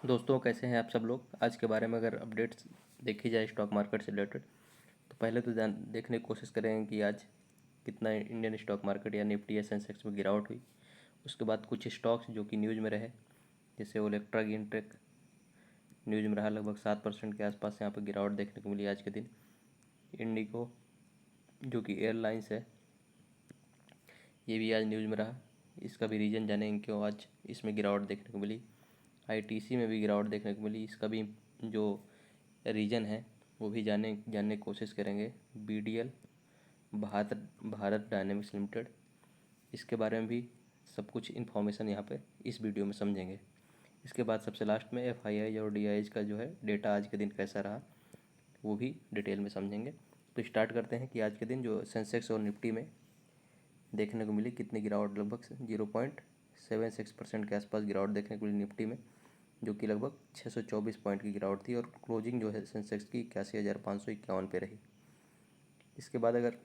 दोस्तों, कैसे हैं आप सब लोग। आज के बारे में अगर अपडेट्स देखी जाए स्टॉक मार्केट से रिलेटेड, तो पहले तो देखने की कोशिश करेंगे कि आज कितना इंडियन स्टॉक मार्केट या निफ्टी या सेंसेक्स में गिरावट हुई। उसके बाद कुछ स्टॉक्स जो कि न्यूज़ में रहे, जैसे ओलेक्ट्रा ग्रीनटेक न्यूज़ में रहा, लगभग 7% के आसपास यहाँ पर गिरावट देखने को मिली आज के दिन। इंडिगो जो कि एयरलाइंस है, ये भी आज न्यूज़ में रहा। इसका भी रीज़न जानेंगे क्यों आज इसमें गिरावट देखने को मिली। आईटीसी में भी गिरावट देखने को मिली, इसका भी जो रीज़न है वो भी जानने की कोशिश करेंगे। BDL Bharat Bharat dynamics limited, इसके बारे में भी सब कुछ इन्फॉर्मेशन यहाँ पे इस वीडियो में समझेंगे। इसके बाद सबसे लास्ट में एफआईआई और डीआईज का जो है डेटा आज के दिन कैसा रहा, वो भी डिटेल में समझेंगे। तो स्टार्ट करते हैं कि आज के दिन जो सेंसेक्स और निफ्टी में देखने को मिली कितनी गिरावट। लगभग 0.76% के आसपास गिरावट देखने को मिली निफ्टी में, जो कि लगभग 624 पॉइंट की गिरावट थी, और क्लोजिंग जो है सेंसेक्स की 81,551 पे रही। इसके बाद अगर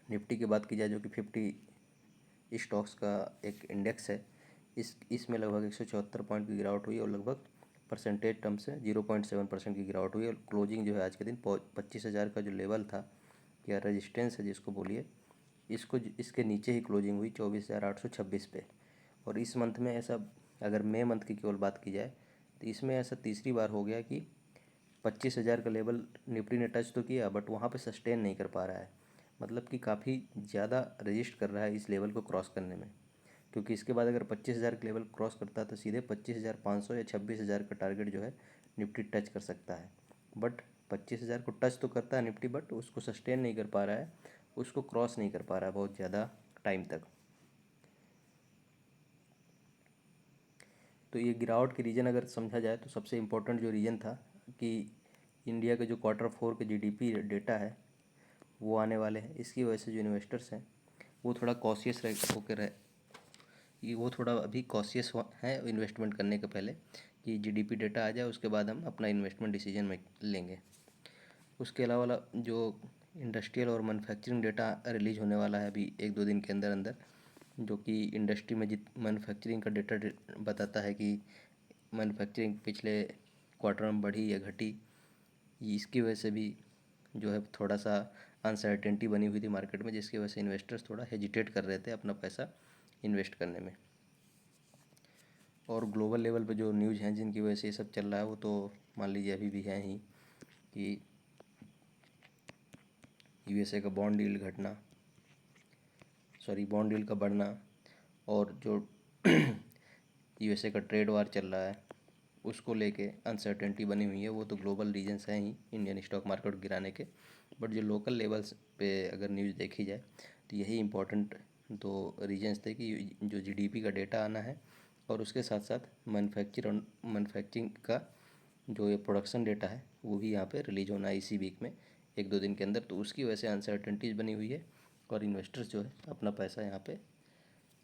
निफ्टी की बात की जाए, जो कि 50 स्टॉक्स का एक इंडेक्स है, इसमें लगभग 174 पॉइंट की गिरावट हुई, और लगभग परसेंटेज टर्म से 0.7% की गिरावट हुई, और क्लोजिंग जो है आज के दिन 25,000 का जो लेवल था या रेजिस्टेंस है जिसको बोलिए, इसके नीचे ही क्लोजिंग हुई 24,826 पे। और इस मंथ में ऐसा, अगर मई मंथ की केवल बात की जाए, तो इसमें ऐसा तीसरी बार हो गया कि 25,000 का लेवल निफ्टी ने टच तो किया, बट वहाँ पे सस्टेन नहीं कर पा रहा है। मतलब कि काफ़ी ज़्यादा रजिस्ट कर रहा है इस लेवल को क्रॉस करने में, क्योंकि इसके बाद अगर 25,000 का लेवल क्रॉस करता है तो सीधे 25,500 या 26,000 का टारगेट जो है निफ्टी टच कर सकता है। बट 25,000 को टच तो करता है निफ्टी, बट उसको सस्टेन नहीं कर पा रहा है, उसको क्रॉस नहीं कर पा रहा है बहुत ज़्यादा टाइम तक। तो ये गिरावट के रीज़न अगर समझा जाए, तो सबसे इम्पोर्टेंट जो रीज़न था कि इंडिया के जो Q4 के जीडीपी डेटा है वो आने वाले हैं। इसकी वजह से जो इन्वेस्टर्स हैं वो थोड़ा कॉशियस होकर वो थोड़ा अभी कॉशियस है इन्वेस्टमेंट करने के पहले, कि जीडीपी डेटा आ जाए उसके बाद हम अपना इन्वेस्टमेंट डिसीजन में लेंगे। उसके अलावा जो इंडस्ट्रियल और मैन्युफैक्चरिंग डेटा रिलीज होने वाला है अभी 1-2 दिन के अंदर अंदर, जो कि इंडस्ट्री में मैन्युफैक्चरिंग का डेटा बताता है कि मैन्युफैक्चरिंग पिछले क्वार्टर में बढ़ी या घटी। इसकी वजह से भी जो है थोड़ा सा अनसर्टेनिटी बनी हुई थी मार्केट में, जिसकी वजह से इन्वेस्टर्स थोड़ा हेजिटेट कर रहे थे अपना पैसा इन्वेस्ट करने में। और ग्लोबल लेवल पे जो न्यूज़ हैं जिनकी वजह से ये सब चल रहा है, वो तो मान लीजिए अभी भी है ही, कि यूएसए का बॉन्ड डील का बढ़ना, और जो यूएसए का ट्रेड वार चल रहा है उसको लेके अनसर्टेनिटी बनी हुई है। वो तो ग्लोबल रीजन्स हैं ही इंडियन स्टॉक मार्केट गिराने के, बट जो लोकल लेवल्स पे अगर न्यूज़ देखी जाए तो यही इम्पोर्टेंट दो रीजन्स थे, कि जो जीडीपी का डेटा आना है, और उसके साथ साथ मैन्युफैक्चरिंग का जो ये प्रोडक्शन डेटा है वो भी यहाँ पे रिलीज होना है इसी वीक में 1-2 दिन के अंदर। तो उसकी वजह से अनसर्टेनिटीज़ बनी हुई है, और इन्वेस्टर्स जो है अपना पैसा यहाँ पे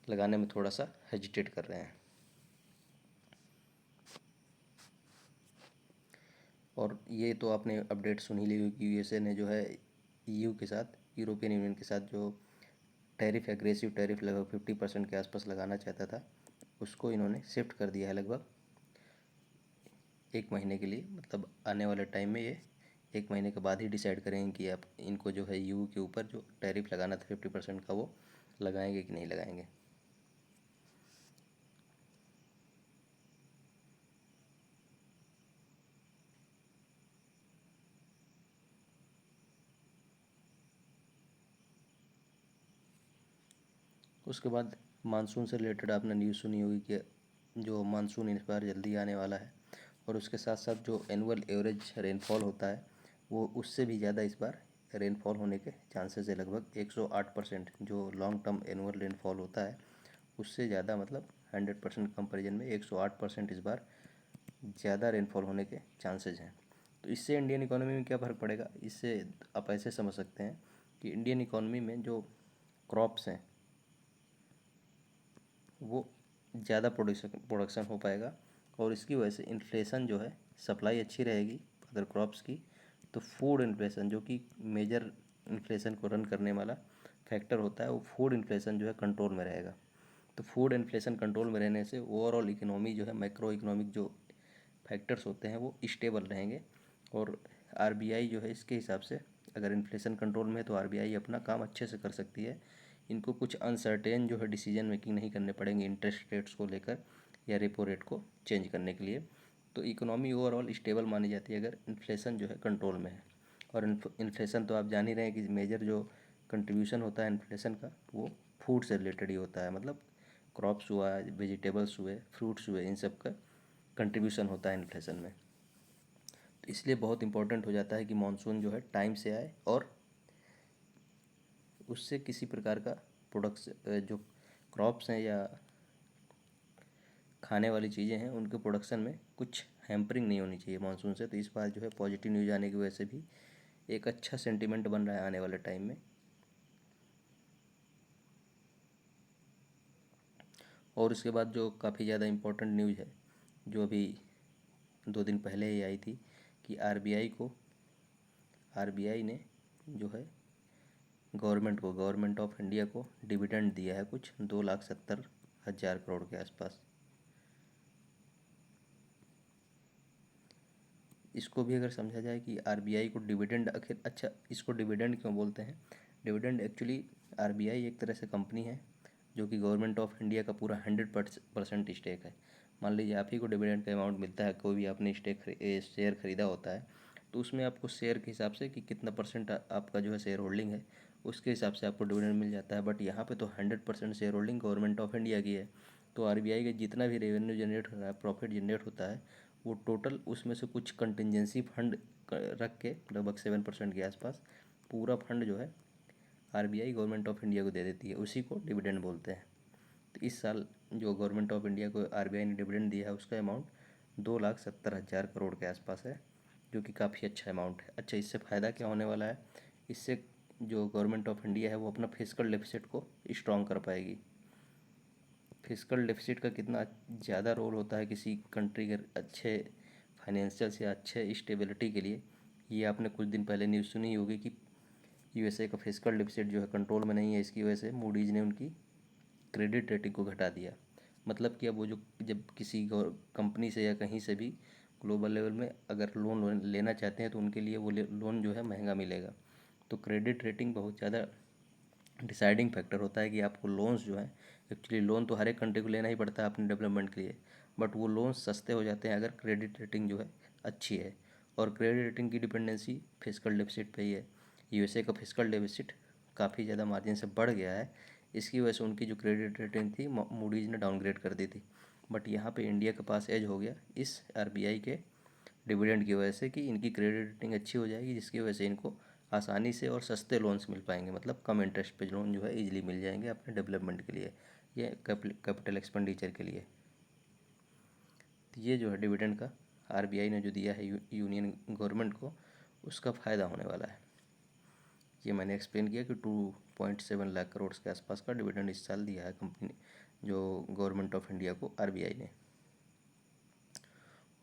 लगाने में थोड़ा सा हेजिटेट कर रहे हैं। और ये तो आपने अपडेट सुन ही ली हुई कि यूएसए ने जो है ईयू के साथ, यूरोपियन यूनियन के साथ जो एग्रेसिव टैरिफ लगभग 50% के आसपास लगाना चाहता था, उसको इन्होंने शिफ्ट कर दिया है लगभग 1 महीने के लिए। मतलब आने वाले टाइम में ये 1 महीने के बाद ही डिसाइड करेंगे कि आप इनको जो है ईयू के ऊपर जो टैरिफ लगाना था 50% का, वो लगाएंगे कि नहीं लगाएंगे। उसके बाद मानसून से रिलेटेड आपने न्यूज़ सुनी होगी कि जो मानसून इस बार जल्दी आने वाला है, और उसके साथ साथ जो एनुअल एवरेज रेनफॉल होता है वो उससे भी ज़्यादा इस बार रेनफॉल होने के चांसेस है। लगभग 108% जो लॉन्ग टर्म एनुअल रेनफॉल होता है उससे ज़्यादा, मतलब 100% कंपेरिजन में 108% इस बार ज़्यादा रेनफॉल होने के चांसेज हैं। तो इससे इंडियन इकोनॉमी में क्या फ़र्क पड़ेगा, इससे आप ऐसे समझ सकते हैं कि इंडियन इकोनॉमी में जो क्रॉप्स हैं वो ज़्यादा प्रोडक्शन हो पाएगा, और इसकी वजह से इन्फ्लेशन जो है, सप्लाई अच्छी रहेगी अगर क्रॉप्स की, तो फूड इन्फ्लेशन जो कि मेजर इन्फ्लेशन को रन करने वाला फैक्टर होता है, वो फूड इन्फ्लेशन जो है कंट्रोल में रहेगा। तो फूड इन्फ्लेशन कंट्रोल में रहने से ओवरऑल इकोनॉमी जो है, मैक्रो इकोनॉमिक जो फैक्टर्स होते हैं वो स्टेबल रहेंगे। और आरबीआई जो है इसके हिसाब से अगर इन्फ्लेशन कंट्रोल में है तो आरबीआई अपना काम अच्छे से कर सकती है। इनको कुछ अनसर्टेन जो है डिसीजन मेकिंग नहीं करने पड़ेंगे इंटरेस्ट रेट्स को लेकर या रेपो रेट को चेंज करने के लिए। तो इकोनॉमी ओवरऑल स्टेबल मानी जाती है अगर इन्फ्लेशन जो है कंट्रोल में है। और इन्फ्लेशन तो आप जान ही रहे हैं कि मेजर जो कंट्रीब्यूशन होता है इन्फ्लेशन का वो फूड से रिलेटेड ही होता है। मतलब क्रॉप्स हुआ, वेजिटेबल्स हुए, फ्रूट्स हुए, इन सब का कंट्रीब्यूशन होता है इन्फ्लेशन में। तो इसलिए बहुत इंपॉर्टेंट हो जाता है कि मानसून जो है टाइम से आए और उससे किसी प्रकार का प्रोडक्ट्स जो क्रॉप्स हैं या खाने वाली चीज़ें हैं उनके प्रोडक्शन में कुछ हैम्परिंग नहीं होनी चाहिए मानसून से। तो इस बार जो है पॉजिटिव न्यूज़ आने की वजह से भी एक अच्छा सेंटिमेंट बन रहा है आने वाले टाइम में। और उसके बाद जो काफ़ी ज़्यादा इम्पोर्टेंट न्यूज़ है जो अभी 2 दिन पहले ही आई थी कि आरबीआई ने जो है गवर्नमेंट ऑफ इंडिया को डिविडेंड दिया है कुछ 2,70,000 करोड़ के आसपास। इसको भी अगर समझा जाए कि आरबीआई को डिविडेंड आखिर, अच्छा इसको डिविडेंड क्यों बोलते हैं? डिविडेंड एक्चुअली आरबीआई एक तरह से कंपनी है जो कि गवर्नमेंट ऑफ इंडिया का पूरा 100% स्टेक है। मान लीजिए आप ही को डिविडेंड का अमाउंट मिलता है, कोई भी आपने शेयर खरीदा होता है तो उसमें आपको शेयर के हिसाब से कि कितना परसेंट आपका जो है शेयर होल्डिंग है उसके हिसाब से आपको डिविडेंड मिल जाता है। बट यहाँ पे तो 100% share holding government of India की है। तो आरबीआई का जितना भी रेवेन्यू जनरेट हो रहा है, प्रॉफिट जनरेट होता है, वो टोटल उसमें से कुछ कंटिजेंसी फंड रख के लगभग 7% के आसपास पूरा फंड जो है आरबीआई गवर्नमेंट ऑफ इंडिया को दे देती है। उसी को डिविडेंड बोलते हैं। तो इस साल जो गवर्नमेंट ऑफ इंडिया को आरबीआई ने डिविडेंड दिया है उसका अमाउंट 2,70,000 करोड़ के आसपास है, जो कि काफ़ी अच्छा अमाउंट है। अच्छा, इससे फ़ायदा क्या होने वाला है? इससे जो गवर्नमेंट ऑफ इंडिया है वो अपना फिजिकल डेफिसिट को स्ट्रॉन्ग कर पाएगी। फिजिकल डेफिसिट का कितना ज़्यादा रोल होता है किसी कंट्री के अच्छे फाइनेंशियल से अच्छे स्टेबिलिटी के लिए, ये आपने कुछ दिन पहले न्यूज़ सुनी होगी कि यूएसए का फिजिकल डेफिसिट जो है कंट्रोल में नहीं है। इसकी वजह से मूडीज़ ने उनकी क्रेडिट रेटिंग को घटा दिया। मतलब कि अब वो जो जब किसी कंपनी से या कहीं से भी ग्लोबल लेवल में अगर लोन लेना चाहते हैं तो उनके लिए वो लोन जो है महंगा मिलेगा। तो क्रेडिट रेटिंग बहुत ज़्यादा डिसाइडिंग फैक्टर होता है कि आपको लोन्स जो हैं, एक्चुअली लोन तो हर एक कंट्री को लेना ही पड़ता है अपने डेवलपमेंट के लिए, बट वो लोन्स सस्ते हो जाते हैं अगर क्रेडिट रेटिंग जो है अच्छी है। और क्रेडिट रेटिंग की डिपेंडेंसी फिजिकल डेफिसिट पे ही है। यूएसए का फिजिकल डेफिसिट काफ़ी ज़्यादा मार्जिन से बढ़ गया है। इसकी वजह से उनकी जो क्रेडिट रेटिंग थी मूडीज़ ने डाउनग्रेड कर दी थी। बट यहाँ पे इंडिया के पास एज हो गया इस आरबीआई के डिविडेंड की वजह से कि इनकी क्रेडिट रेटिंग अच्छी हो जाएगी, जिसकी वजह से इनको आसानी से और सस्ते लोन्स मिल पाएंगे। मतलब कम इंटरेस्ट पे लोन जो है इजीली मिल जाएंगे अपने डेवलपमेंट के लिए या कैपिटल एक्सपेंडिचर के लिए। तो ये जो है डिविडेंड का आरबीआई ने जो दिया है यूनियन गवर्नमेंट को, उसका फ़ायदा होने वाला है। ये मैंने एक्सप्लेन किया कि 2.7 लाख करोड़ के आसपास का डिविडेंड इस साल दिया है कंपनी जो गवर्नमेंट ऑफ इंडिया को आरबीआई ने।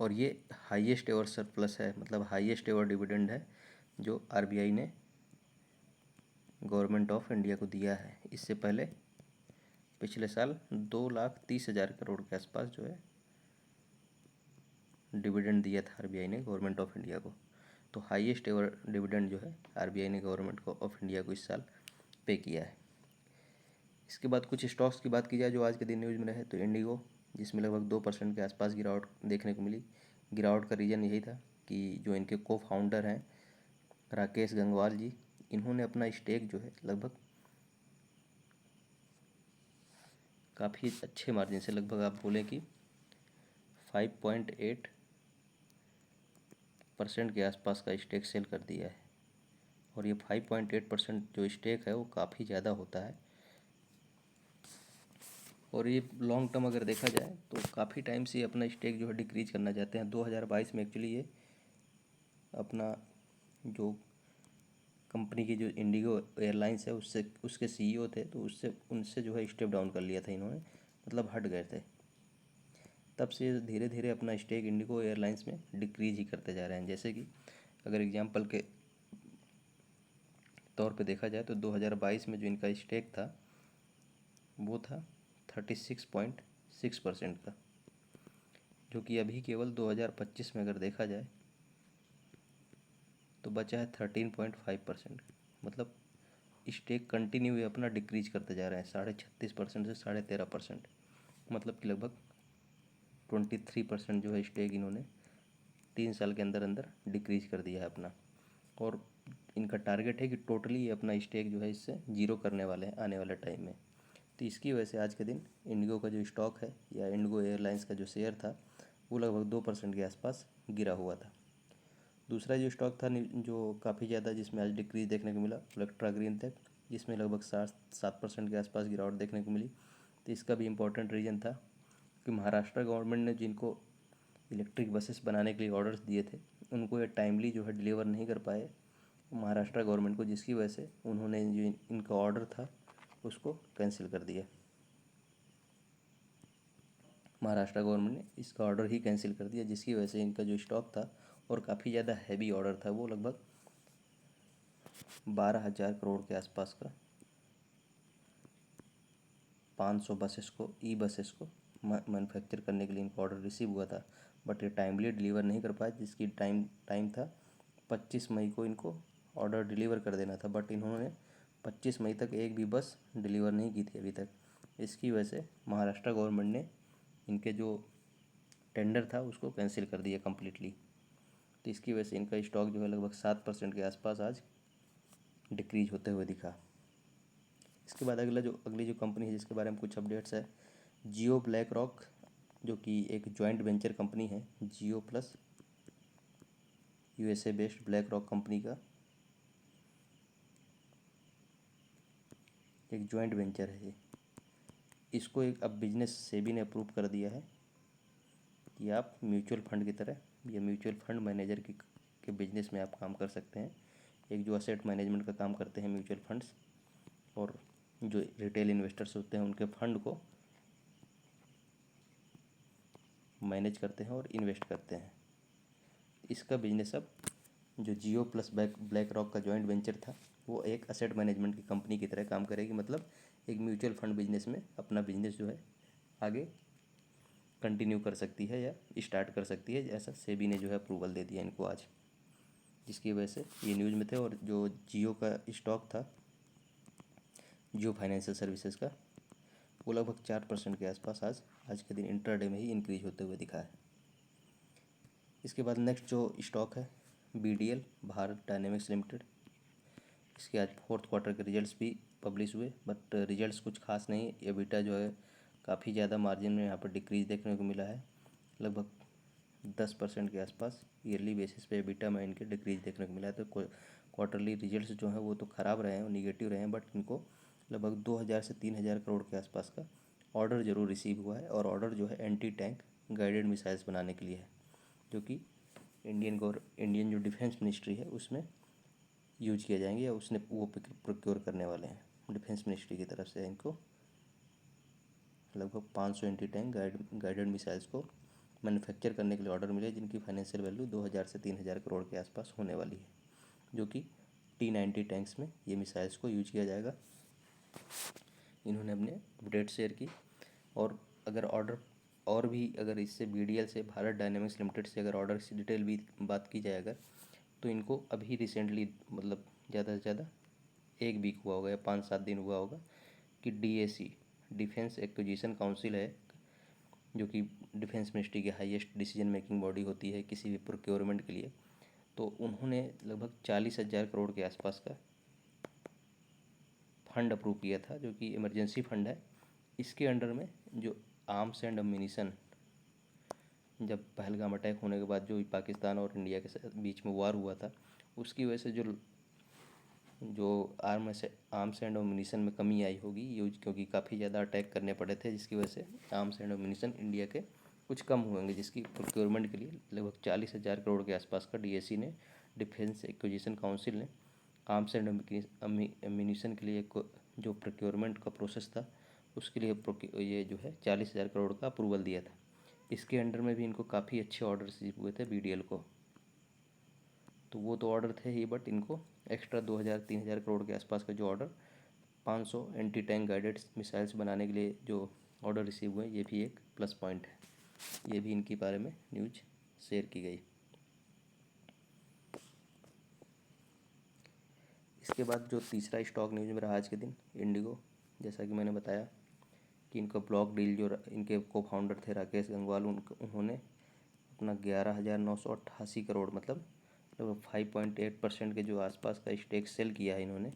और ये हाईएस्ट एवर सरप्लस है, मतलब हाईएस्ट एवर डिविडेंड है जो आरबीआई ने गवर्नमेंट ऑफ इंडिया को दिया है। इससे पहले पिछले साल 2,30,000 करोड़ के आसपास जो है डिविडेंड दिया था आरबीआई ने गवर्नमेंट ऑफ इंडिया को। तो हाईएस्ट एवर डिविडेंड जो है आरबीआई ने गवर्नमेंट ऑफ इंडिया को इस साल पे किया है। इसके बाद कुछ स्टॉक्स की बात की जाए जो आज के दिन न्यूज़ में रहे, तो इंडिगो, जिसमें लगभग 2% के आसपास गिरावट देखने को मिली। गिरावट का रीज़न यही था कि जो इनके को फाउंडर हैं राकेश गंगवाल जी, इन्होंने अपना स्टेक जो है लगभग काफ़ी अच्छे मार्जिन से, लगभग आप बोलें कि 5.8% के आसपास का स्टेक सेल कर दिया है। और ये 5.8% जो स्टेक है वो काफ़ी ज़्यादा होता है। और ये लॉन्ग टर्म अगर देखा जाए तो काफ़ी टाइम से अपना स्टेक जो है डिक्रीज करना चाहते हैं। 2022 में एक्चुअली ये अपना जो कंपनी की जो इंडिगो एयरलाइंस है उससे उसके सीईओ थे तो उससे उनसे जो है स्टेप डाउन कर लिया था इन्होंने, मतलब हट गए थे। तब से धीरे धीरे अपना स्टेक इंडिगो एयरलाइंस में डिक्रीज ही करते जा रहे हैं। जैसे कि अगर एग्जांपल के तौर पे देखा जाए तो 2022 में जो इनका स्टेक था वो था 36.6% का। जो कि अभी केवल 2025 में अगर देखा जाए तो बचा है 13.5%। मतलब स्टेक कंटिन्यू ये अपना डिक्रीज करते जा रहे हैं 36.5% से 13.5%। मतलब कि लगभग 23% जो है स्टेक इन्होंने 3 साल के अंदर अंदर डिक्रीज कर दिया है अपना। और इनका टारगेट है कि टोटली ये अपना स्टेक जो है इससे जीरो करने वाले हैं आने वाले टाइम में। तो इसकी वजह से आज के दिन इंडिगो का जो स्टॉक है या इंडिगो एयरलाइंस का जो शेयर था वो लगभग 2% के आसपास गिरा हुआ था। दूसरा जो स्टॉक था जो काफ़ी ज़्यादा जिसमें आज डिक्रीज देखने को मिला, इलेक्ट्रा ग्रीन टेक, जिसमें लगभग 7% के आसपास गिरावट देखने को मिली। तो इसका भी इम्पोर्टेंट रीज़न था कि महाराष्ट्र गवर्नमेंट ने जिनको इलेक्ट्रिक बसेस बनाने के लिए ऑर्डर्स दिए थे उनको ये टाइमली जो है डिलीवर नहीं कर पाए महाराष्ट्र गवर्नमेंट को, जिसकी वजह से उन्होंने जो इनका ऑर्डर था उसको कैंसिल कर दिया। महाराष्ट्र गवर्नमेंट ने इसका ऑर्डर ही कैंसिल कर दिया, जिसकी वजह से इनका जो स्टॉक था और काफ़ी ज़्यादा हैवी ऑर्डर था, वो लगभग 12,000 करोड़ के आसपास का 500 बसेस को बसेस को मैन्युफैक्चर करने के लिए इनका ऑर्डर रिसीव हुआ था। बट ये टाइमली डिलीवर नहीं कर पाए, जिसकी टाइम था 25 मई को इनको ऑर्डर डिलीवर कर देना था। बट इन्होंने 25 मई तक एक भी बस डिलीवर नहीं की थी अभी तक। इसकी वजह से महाराष्ट्र गवर्नमेंट ने इनके जो टेंडर था उसको कैंसिल कर दिया कम्प्लीटली। तो इसकी वजह से इनका स्टॉक जो है लगभग 7% के आसपास आज डिक्रीज होते हुए दिखा। इसके बाद अगली जो कंपनी है जिसके बारे में कुछ अपडेट्स है, जियो ब्लैक रॉक, जो कि एक जॉइंट वेंचर कंपनी है Jio plus USA based BlackRock company का एक जॉइंट वेंचर है ये। इसको एक अब बिजनेस सेबी ने अप्रूव कर दिया है कि आप म्यूचुअल फंड की तरह या म्यूचुअल फंड मैनेजर के बिजनेस में आप काम कर सकते हैं। एक जो असेट मैनेजमेंट का काम करते हैं म्यूचुअल फंड्स, और जो रिटेल इन्वेस्टर्स होते हैं उनके फंड को मैनेज करते हैं और इन्वेस्ट करते हैं। इसका बिजनेस अब जो जियो प्लस ब्लैक रॉक का जॉइंट वेंचर था वो एक असेट मैनेजमेंट की कंपनी की तरह काम करेगी। मतलब एक म्यूचुअल फंड बिजनेस में अपना बिजनेस जो है आगे कंटिन्यू कर सकती है या स्टार्ट कर सकती है, ऐसा सेबी ने जो है अप्रूवल दे दिया इनको आज, जिसकी वजह से ये न्यूज़ में थे। और जो जियो का स्टॉक था, जियो फाइनेंशियल सर्विसेज का, वो लगभग 4% के आसपास आज के दिन इंट्राडे में ही इंक्रीज होते हुए दिखा है। इसके बाद नेक्स्ट जो स्टॉक है बीडीएल, भारत डायनेमिक्स लिमिटेड। इसके आज 4th क्वार्टर के रिजल्ट्स भी पब्लिश हुए, बट रिजल्ट्स कुछ खास नहीं। एबिटा जो है काफ़ी ज़्यादा मार्जिन में यहाँ पर डिक्रीज देखने को मिला है, लगभग 10% के आसपास ईयरली बेसिस पे एबिटा में इनके डिक्रीज देखने को मिला है। तो क्वार्टरली रिजल्ट्स जो हैं वो तो ख़राब रहे हैं और निगेटिव रहे हैं, बट इनको लगभग 2,000 से 3,000 करोड़ के आसपास का ऑर्डर ज़रूर रिसीव हुआ है। और ऑर्डर जो है एंटी टैंक गाइडेड मिसाइल्स बनाने के लिए है, जो कि इंडियन जो डिफेंस मिनिस्ट्री है उसमें यूज किए जाएंगे या उसने वो प्रोक्योर करने वाले हैं। डिफेंस मिनिस्ट्री की तरफ से इनको लगभग 500 एंटी टैंक गाइडेड मिसाइल्स को मैन्युफैक्चर करने के लिए ऑर्डर मिले, जिनकी फाइनेंशियल वैल्यू 2,000 से 3,000 करोड़ के आसपास होने वाली है, जो कि T-90 टैंक्स में ये मिसाइल्स को यूज किया जाएगा। इन्होंने अपने अपडेट शेयर की। और अगर ऑर्डर और भी अगर इससे बीडीएल से भारत डायनेमिक्स लिमिटेड से अगर ऑर्डर की डिटेल भी बात की जाए अगर, तो इनको अभी रिसेंटली मतलब ज़्यादा से ज़्यादा 1 वीक हुआ होगा या 5-7 दिन हुआ होगा कि DAC डिफेंस एक्विजिशन काउंसिल है, जो कि डिफेंस मिनिस्ट्री की हाईएस्ट डिसीजन मेकिंग बॉडी होती है किसी भी प्रोक्योरमेंट के लिए। तो उन्होंने लगभग 40,000 करोड़ के आसपास का फंड अप्रूव किया था, जो कि इमरजेंसी फंड है। इसके अंडर में जो आर्म्स एंड अम्यूनिशन, जब पहलगाम अटैक होने के बाद जो पाकिस्तान और इंडिया के बीच में वार हुआ था, उसकी वजह से जो आर्म्स एंड अम्यूनिशन में कमी आई होगी यूज, क्योंकि काफ़ी ज़्यादा अटैक करने पड़े थे, जिसकी वजह से आर्म्स एंड अम्यूनिशन इंडिया के कुछ कम होंगे, जिसकी प्रोक्योरमेंट के लिए लगभग 40,000 करोड़ के आसपास का DAC ने, डिफेंस एक्विजिशन काउंसिल ने, आर्म्स एंड अम्यूनिशन के लिए एक जो प्रोक्योरमेंट का प्रोसेस था उसके लिए ये जो है 40,000 करोड़ का अप्रूवल दिया था। इसके अंडर में भी इनको काफ़ी अच्छे ऑर्डर रिसीव हुए थे BDL को। तो वो तो ऑर्डर थे ही, बट इनको एक्स्ट्रा 2,000-3,000 करोड़ के आसपास का जो order 500 anti tank guided missiles बनाने के लिए जो ऑर्डर रिसीव हुए, ये भी एक प्लस पॉइंट है। ये भी इनके बारे में न्यूज शेयर की गई। इसके बाद जो तीसरा स्टॉक न्यूज में रहा आज के दिन, इंडिगो। जैसा कि मैंने बताया कि इनका ब्लॉक डील जो इनके को फाउंडर थे राकेश गंगवाल, उन्होंने अपना 11,988 करोड़ मतलब 5.8% के जो आसपास का स्टेक सेल किया है इन्होंने।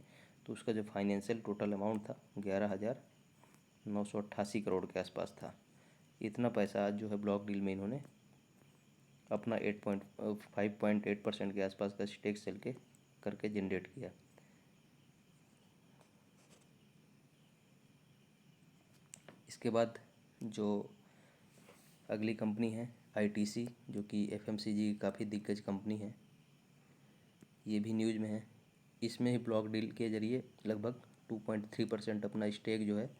तो उसका जो फाइनेंशियल टोटल अमाउंट था 11,988 करोड़ के आसपास था। इतना पैसा आज जो है ब्लॉक डील में इन्होंने अपना 5.8% के आसपास का स्टेक सेल के करके जनरेट किया। इसके बाद जो अगली कंपनी है आईटीसी, जो कि एफएमसीजी की काफ़ी दिग्गज कंपनी है, ये भी न्यूज़ में है। इसमें ही ब्लॉक डील के जरिए लगभग 2.3% अपना स्टेक जो है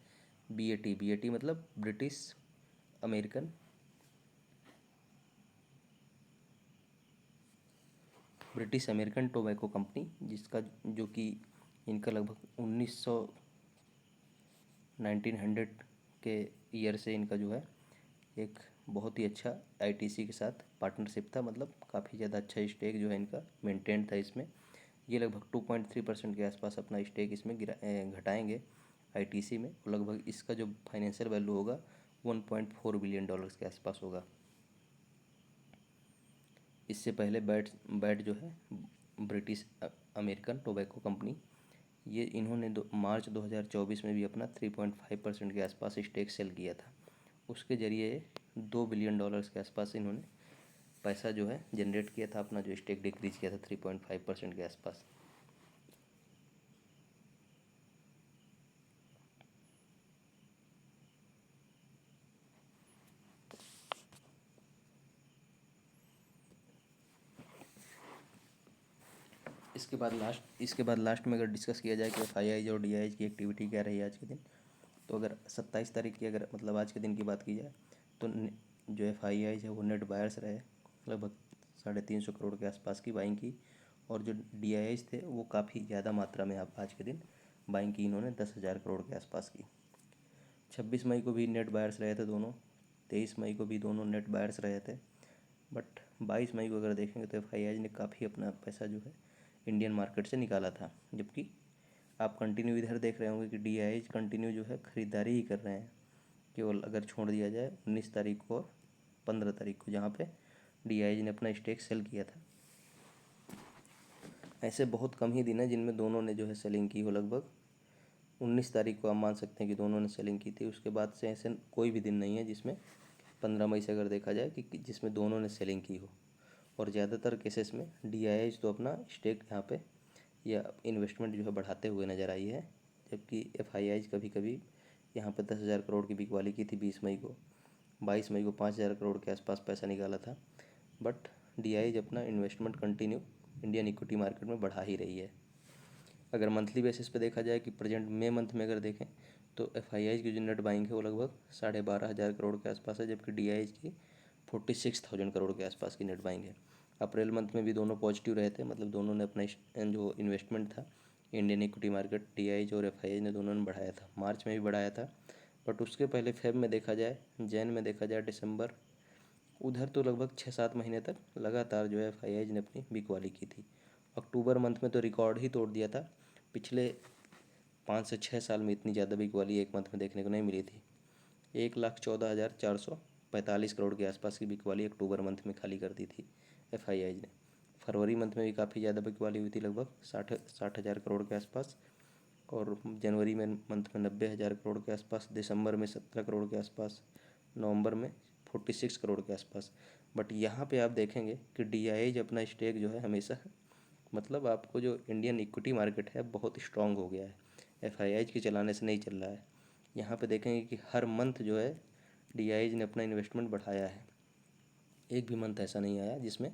बीएटी मतलब ब्रिटिश अमेरिकन टोबैको कंपनी, जिसका जो कि इनका लगभग 1900 के ईयर से इनका जो है एक बहुत ही अच्छा आईटीसी के साथ पार्टनरशिप था। मतलब काफ़ी ज़्यादा अच्छा स्टेक जो है इनका मेंटेन था इसमें। ये लगभग 2.3% के आसपास अपना स्टेक इसमें घटाएंगे आईटीसी में। लगभग इसका जो फाइनेंशियल वैल्यू होगा 1.4 बिलियन डॉलर्स के आसपास होगा। इससे पहले बैट जो है ब्रिटिश अमेरिकन टोबैको कंपनी, ये इन्होंने मार्च 2024 में भी अपना 3.5% के आसपास स्टेक सेल किया था। उसके ज़रिए 2 बिलियन डॉलर्स के आसपास इन्होंने पैसा जो है जनरेट किया था, अपना जो स्टेक डिक्रीज किया था 3.5% के आसपास। इसके बाद लास्ट में अगर डिस्कस किया जाए कि एफआईआई और डीआईएच की एक्टिविटी क्या रही आज के दिन, तो अगर 27 तारीख की अगर मतलब आज के दिन की बात की जाए तो जो एफआईआई है वो नेट बायर्स रहे, लगभग 350 करोड़ के आसपास की बाइंग की। और जो डीआईएच थे वो काफ़ी ज़्यादा मात्रा में आज के दिन बाइंग की, इन्होंने 10,000 करोड़ के आसपास की। 26 मई को भी नेट बायर्स रहे थे दोनों, 23 मई को भी दोनों नेट बायर्स रहे थे। बट 22 मई को अगर देखेंगे तो एफआईआई ने काफ़ी अपना पैसा जो है इंडियन मार्केट से निकाला था। जबकि आप कंटिन्यू इधर देख रहे होंगे कि डीआईएच कंटिन्यू जो है ख़रीदारी ही कर रहे हैं, केवल अगर छोड़ दिया जाए 19 तारीख को और 15 तारीख को, जहाँ पे डीआईएच ने अपना स्टेक सेल किया था। ऐसे बहुत कम ही दिन है जिनमें दोनों ने जो है सेलिंग की हो। लगभग 19 तारीख को आप मान सकते हैं कि दोनों ने सेलिंग की थी। उसके बाद से ऐसे कोई भी दिन नहीं है जिसमें 15 मई से अगर देखा जाए कि जिसमें दोनों ने सेलिंग की हो। और ज़्यादातर केसेस में डीआईएच तो अपना स्टेक यहाँ पे या इन्वेस्टमेंट जो है बढ़ाते हुए नज़र आई है, जबकि एफआईआई कभी कभी यहाँ पे 10,000 करोड़ की बिकवाली की थी 20 मई को। 22 मई को 5,000 करोड़ के आसपास पैसा निकाला था। बट डीआईएच अपना investment continue Indian equity market में बढ़ा ही रही है। अगर मंथली बेसिस पे देखा जाए कि प्रेजेंट मई मंथ में अगर देखें तो एफआईआई की जो नेट बाइंग है वो लगभग 12,500 करोड़ के आसपास है, जबकि डीआईएच की 46,000 करोड़ के आसपास की नेट बाइंग है। अप्रैल मंथ में भी दोनों पॉजिटिव रहे थे, मतलब दोनों ने अपना जो इन्वेस्टमेंट था इंडियन इक्विटी मार्केट, डीआईएच और एफआईआई ने दोनों ने बढ़ाया था। मार्च में भी बढ़ाया था। बट उसके पहले फेब में देखा जाए, जैन में देखा जाए, दिसंबर, उधर तो लगभग 6-7 महीने तक लगातार जो है एफआईआई ने अपनी बिकवाली की थी। अक्टूबर मंथ में तो रिकॉर्ड ही तोड़ दिया था। पिछले 5 से 6 साल में इतनी ज़्यादा बिकवाली एक मंथ में देखने को नहीं मिली थी। 1,14,445 करोड़ के आसपास की बिकवाली अक्टूबर मंथ में खाली कर दी थी एफआईआई ने। फरवरी मंथ में भी काफ़ी ज़्यादा बिकवाली हुई थी, लगभग 60,000 करोड़ के आसपास। और जनवरी में मंथ में 90,000 करोड़ के आसपास, दिसंबर में 17 करोड़ के आसपास, नवंबर में 46 करोड़ के आसपास। बट यहाँ पे आप देखेंगे कि डीआईएच अपना स्टेक जो है हमेशा, मतलब आपको जो इंडियन इक्विटी मार्केट है बहुत स्ट्रांग हो गया है, एफआईआई के चलाने से नहीं चल रहा है। यहाँ पे देखेंगे कि हर मंथ जो है डीआईएच ने अपना इन्वेस्टमेंट बढ़ाया है। एक भी मंथ ऐसा नहीं आया जिसमें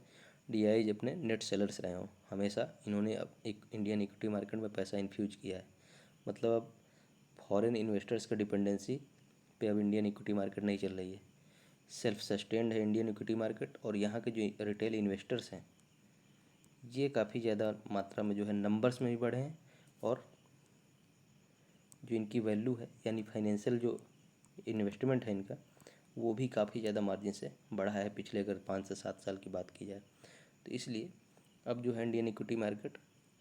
डीआईएच अपने नेट सेलर्स रहे हों। हमेशा इन्होंने अब एक इंडियन इक्विटी मार्केट में पैसा इन्फ्यूज किया है। मतलब अब फॉरेन इन्वेस्टर्स का डिपेंडेंसी पे अब इंडियन इक्विटी मार्केट नहीं चल रही है। सेल्फ सस्टेन्ड है इंडियन इक्विटी मार्केट। और यहाँ के जो रिटेल इन्वेस्टर्स हैं ये काफ़ी ज़्यादा मात्रा में जो है नंबर्स में भी बढ़े हैं, और जो इनकी वैल्यू है यानी फाइनेंशियल जो इन्वेस्टमेंट है इनका वो भी काफ़ी ज़्यादा मार्जिन से बढ़ा है पिछले अगर 5 से 7 साल की बात की जाए। तो इसलिए अब जो है Indian equity market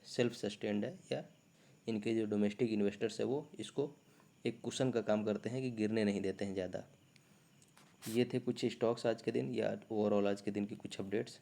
self sustained है, या इनके जो डोमेस्टिक इन्वेस्टर्स है वो इसको एक कुशन का काम करते हैं कि गिरने नहीं देते हैं ज़्यादा। ये थे कुछ स्टॉक्स आज के दिन, या ओवरऑल आज के दिन की कुछ अपडेट्स।